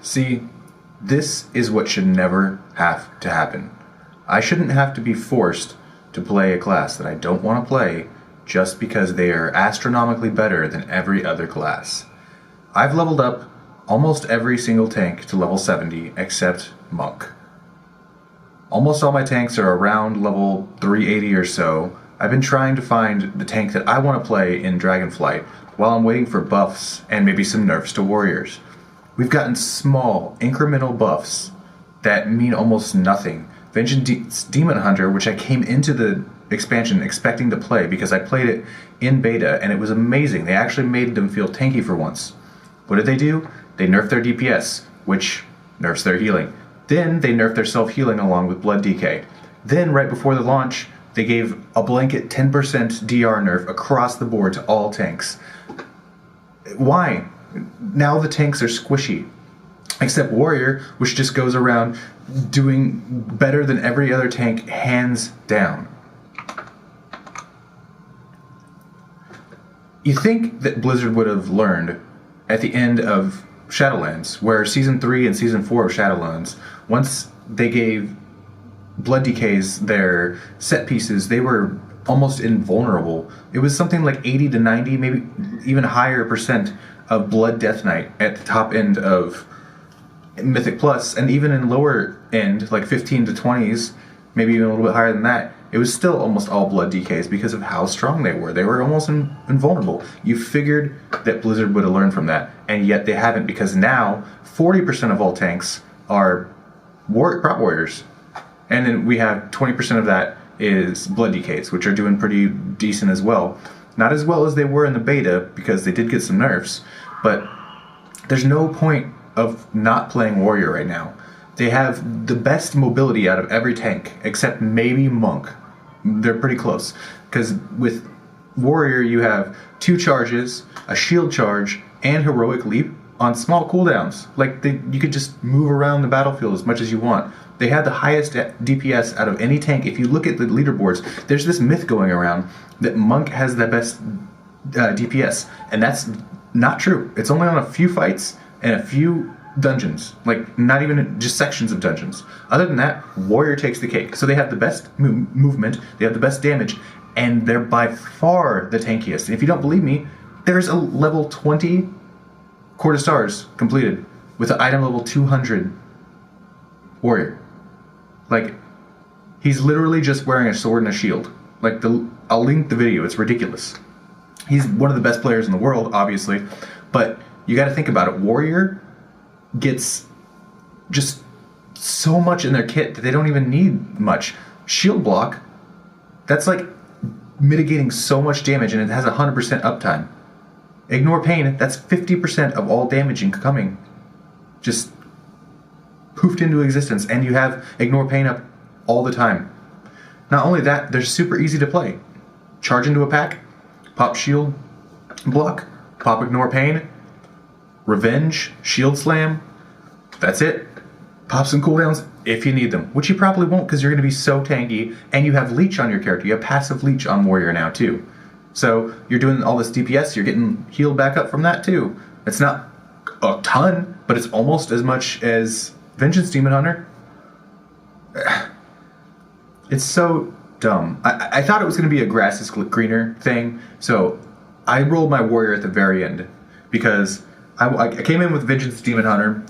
See, this is what should never have to happen. I shouldn't have to be forced to play a class that I don't want to play just because they are astronomically better than every other class. I've leveled up almost every single tank to level 70 except Monk. Almost all my tanks are around level 380 or so. I've been trying to find the tank that I want to play in Dragonflight while I'm waiting for buffs and maybe some nerfs to warriors. We've gotten small, incremental buffs that mean almost nothing. Vengeance Demon Hunter, which I came into the expansion expecting to play because I played it in beta and it was amazing. They actually made them feel tanky for once. What did they do? They nerfed their DPS, which nerfs their healing. Then they nerfed their self-healing along with Blood Decay. Then, right before the launch, they gave a blanket 10% DR nerf across the board to all tanks. Why? Now the tanks are squishy. Except Warrior, which just goes around doing better than every other tank, hands down. You think that Blizzard would have learned at the end of Shadowlands, where Season 3 and Season 4 of Shadowlands, once they gave Blood Decays their set pieces, they were almost invulnerable. It was something like 80 to 90, maybe even higher percent of Blood Death Knight at the top end of Mythic Plus, and even in lower end, like 15 to 20s, maybe even a little bit higher than that, it was still almost all Blood Decays because of how strong they were. They were almost invulnerable. You figured that Blizzard would have learned from that, and yet they haven't, because now 40% of all tanks are prop warriors. And then we have 20% of that is Blood Decays, which are doing pretty decent as well. Not as well as they were in the beta, because they did get some nerfs, but there's no point of not playing Warrior right now. They have the best mobility out of every tank, except maybe Monk. They're pretty close, because with Warrior you have 2 charges, a shield charge, and Heroic Leap on small cooldowns. Like, you could just move around the battlefield as much as you want. They have the highest DPS out of any tank. If you look at the leaderboards, there's this myth going around that Monk has the best DPS, and that's not true. It's only on a few fights and a few dungeons, like not even just sections of dungeons. Other than that, Warrior takes the cake. So they have the best movement, they have the best damage, and they're by far the tankiest. And if you don't believe me, there's a level 20 Court of Stars completed with an item level 200 Warrior. Like, he's literally just wearing a sword and a shield. Like, I'll link the video, it's ridiculous. He's one of the best players in the world, obviously, but you gotta think about it. Warrior gets just so much in their kit that they don't even need much. Shield block, that's like mitigating so much damage, and it has 100% uptime. Ignore pain, that's 50% of all damage incoming. Just poofed into existence, and you have Ignore Pain up all the time. Not only that, they're super easy to play. Charge into a pack, pop shield block, pop Ignore Pain, Revenge, Shield Slam, that's it. Pop some cooldowns if you need them, which you probably won't because you're going to be so tanky, and you have Leech on your character. You have passive Leech on Warrior now too. So you're doing all this DPS, you're getting healed back up from that too. It's not a ton, but it's almost as much as Vengeance Demon Hunter. It's so dumb. I thought it was going to be a grass is greener thing, so I rolled my Warrior at the very end because I came in with Vengeance Demon Hunter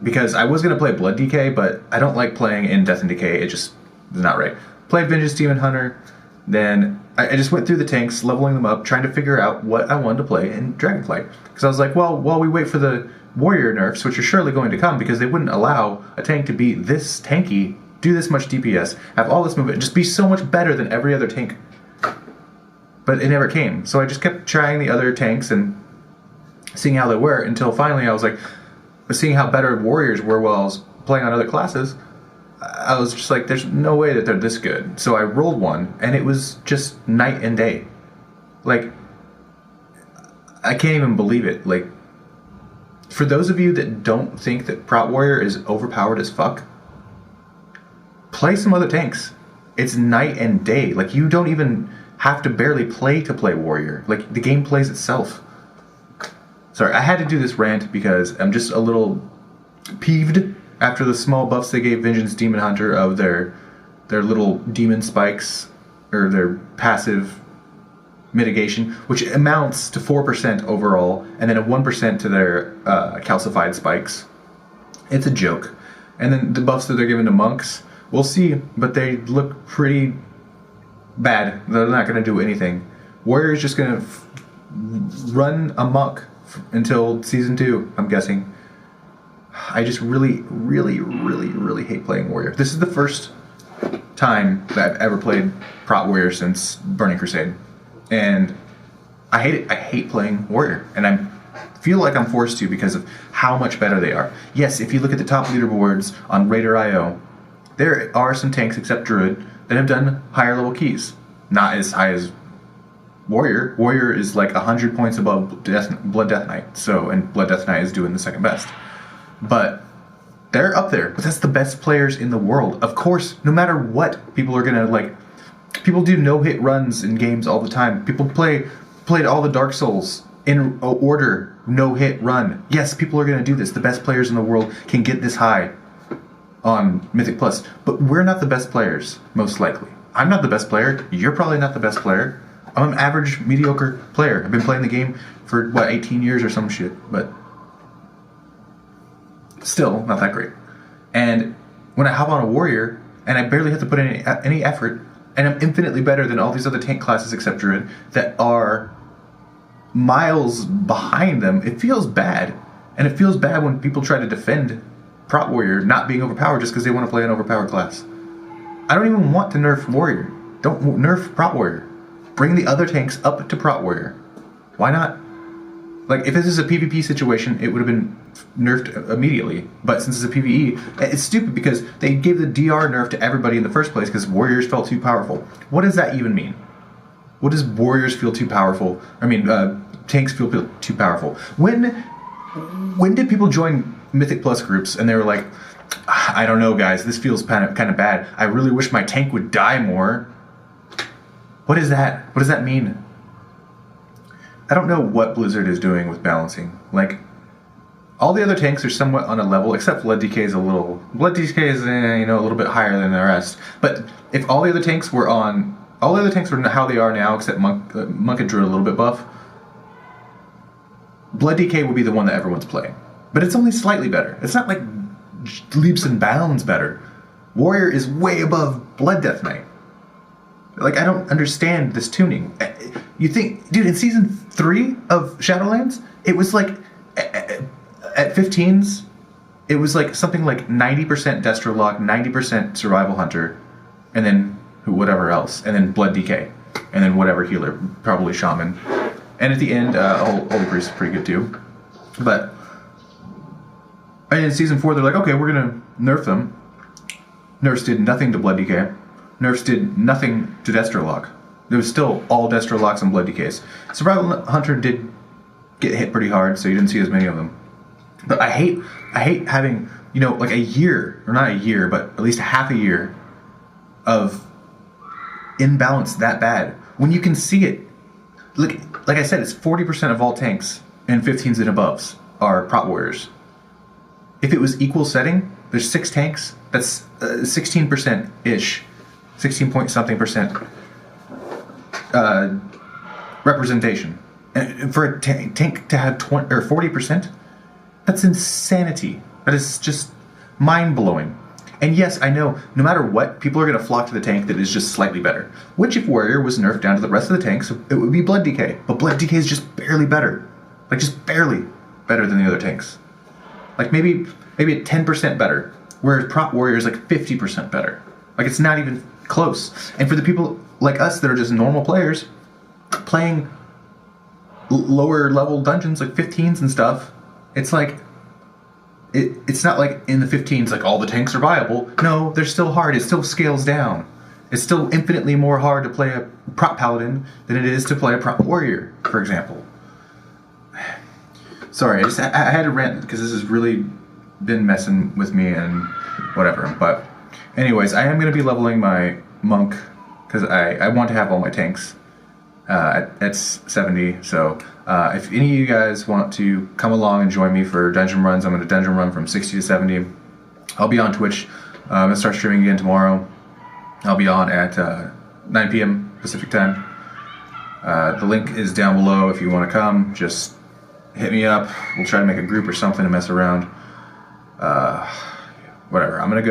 because I was going to play Blood Decay, but I don't like playing in Death and Decay. It just is not right. Played Vengeance Demon Hunter, then I just went through the tanks, leveling them up, trying to figure out what I wanted to play in Dragonflight. Because I was like, well, while we wait for the Warrior nerfs, which are surely going to come, because they wouldn't allow a tank to be this tanky, do this much DPS, have all this movement, just be so much better than every other tank. But it never came. So I just kept trying the other tanks and seeing how they were, until finally I was like, seeing how better Warriors were while I was playing on other classes, I was just like, there's no way that they're this good. So I rolled one, and it was just night and day. Like, I can't even believe it. Like, for those of you that don't think that Prot Warrior is overpowered as fuck, play some other tanks. It's night and day. Like, you don't even have to barely play to play Warrior. Like, the game plays itself. Sorry, I had to do this rant because I'm just a little peeved after the small buffs they gave Vengeance Demon Hunter of their little demon spikes, or their passive mitigation, which amounts to 4% overall, and then a 1% to their calcified spikes. It's a joke. And then the buffs that they're giving to monks, we'll see, but they look pretty bad. They're not going to do anything. Warrior's just going to run amok until Season 2, I'm guessing. I just really, really, really, really hate playing Warrior. This is the first time that I've ever played Prot Warrior since Burning Crusade. And I hate it. I hate playing Warrior. And I feel like I'm forced to because of how much better they are. Yes, if you look at the top leaderboards on Raider.io, there are some tanks except Druid that have done higher level keys. Not as high as Warrior. Warrior is like 100 points above Blood Death Knight. So, and Blood Death Knight is doing the second best. But they're up there. But that's the best players in the world. Of course, no matter what, people are going to like... People do no-hit runs in games all the time. People played all the Dark Souls in order, no-hit run. Yes, people are going to do this. The best players in the world can get this high on Mythic Plus. But we're not the best players, most likely. I'm not the best player. You're probably not the best player. I'm an average, mediocre player. I've been playing the game for, 18 years or some shit. But still, not that great. And when I hop on a Warrior, and I barely have to put in any effort, and I'm infinitely better than all these other tank classes except Druid that are miles behind them, it feels bad. And it feels bad when people try to defend Prot Warrior not being overpowered just because they want to play an overpowered class. I don't even want to nerf Warrior. Don't nerf Prot Warrior. Bring the other tanks up to Prot Warrior. Why not? Like, if this is a PvP situation, it would have been nerfed immediately. But since it's a PvE, it's stupid because they gave the DR nerf to everybody in the first place because Warriors felt too powerful. What does that even mean? What does Warriors feel too powerful? I mean, tanks feel too powerful. When did people join Mythic Plus groups and they were like, I don't know, guys, this feels kind of bad. I really wish my tank would die more. What is that? What does that mean? I don't know what Blizzard is doing with balancing. Like, all the other tanks are somewhat on a level, except Blood DK is a little... Blood DK is, a little bit higher than the rest. But if all the other tanks were on... All the other tanks were how they are now, except Monk and Druid a little bit buff, Blood DK would be the one that everyone's playing. But it's only slightly better. It's not like leaps and bounds better. Warrior is way above Blood Death Knight. Like, I don't understand this tuning. You think, dude, in Season 3 of Shadowlands, it was like, at 15s, it was like something like 90% Destrolock, 90% Survival Hunter, and then whatever else, and then Blood DK, and then whatever healer, probably Shaman. And at the end, Holy Priest is pretty good too. But in Season 4, they're like, okay, we're going to nerf them. Nerfs did nothing to Blood DK. Nerfs did nothing to Destrolock. There was still all Destrolocks and Blood DKs. Survival Hunter did get hit pretty hard, so you didn't see as many of them. But I hate having, like a year, or not a year, but at least half a year of imbalance that bad. When you can see it, like I said, it's 40% of all tanks and 15s and aboves are Prot Warriors. If it was equal setting, there's 6 tanks, that's 16%-ish. 16 point something percent representation. And for a tank to have 20 or 40%, that's insanity. That is just mind-blowing. And yes, I know, no matter what, people are going to flock to the tank that is just slightly better. Which, if Warrior was nerfed down to the rest of the tanks, it would be Blood DK. But Blood DK is just barely better. Like, just barely better than the other tanks. Like, maybe 10% better. Whereas Prot Warrior is like 50% better. Like, it's not even close. And for the people like us that are just normal players playing lower level dungeons like 15s and stuff, it's like it's not like in the 15s like all the tanks are viable. No, they're still hard. It still scales down. It's still infinitely more hard to play a Prot Paladin than it is to play a Prot Warrior, for example. Sorry, I had to rant because this has really been messing with me and whatever, but anyways, I am going to be leveling my monk because I want to have all my tanks at 70, so If any of you guys want to come along and join me for dungeon runs, I'm going to dungeon run from 60 to 70. I'll be on Twitch. I'm going to start streaming again tomorrow. I'll be on at 9 p.m. Pacific time. The link is down below if you want to come. Just hit me up. We'll try to make a group or something to mess around. Whatever. I'm gonna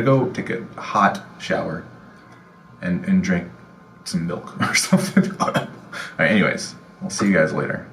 go take a hot shower and drink some milk or something. All right, anyways, I'll see you guys later.